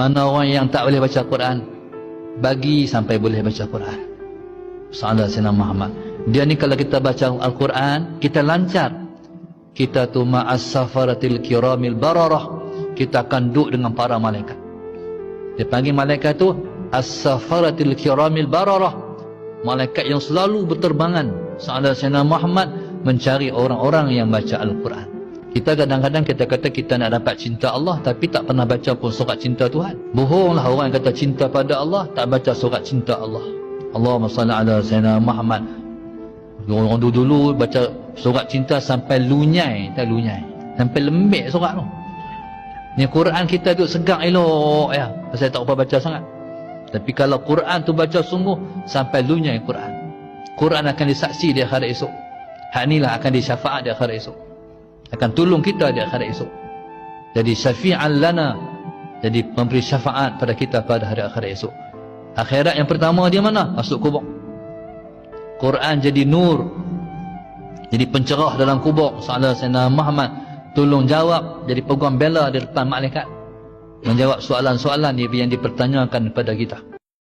Mana orang yang tak boleh baca Quran? Bagi sampai boleh baca Quran. Sahabat Sayyidina Muhammad. Dia ni kalau kita baca Al-Quran, kita lancar. Kita tu ma'as safaratil kiramil bararah. Kita akan duduk dengan para malaikat. Dia panggil malaikat tu as-safaratil kiramil bararah. Malaikat yang selalu berterbangan. Sahabat Sayyidina Muhammad mencari orang-orang yang baca Al-Quran. Kita kadang-kadang kita kata kita nak dapat cinta Allah, tapi tak pernah baca pun surat cinta Tuhan. Bohonglah orang yang kata cinta pada Allah, tak baca surat cinta Allah. Allahumma salli ala Sayyidina Muhammad. Orang dulu baca surat cinta sampai lunyai, tak lunyai, sampai lembek surat tu. Ni Quran kita tu segak elok ya. Pasal tak apa baca sangat. Tapi kalau Quran tu baca sungguh sampai lunyai Quran. Quran akan disaksi di akhirat esok. Hak inilah akan disyafaat di akhirat esok. Akan tolong kita di akhirat esok. Jadi syafi'an lana, jadi memberi syafaat pada kita pada hari akhirat esok. Akhirat yang pertama dia mana? Masuk kubur. Quran jadi nur, jadi pencerah dalam kubur. Sahabat Sayyidina Muhammad tolong jawab, jadi peguam bela di depan malaikat, menjawab soalan-soalan yang dipertanyakan kepada kita.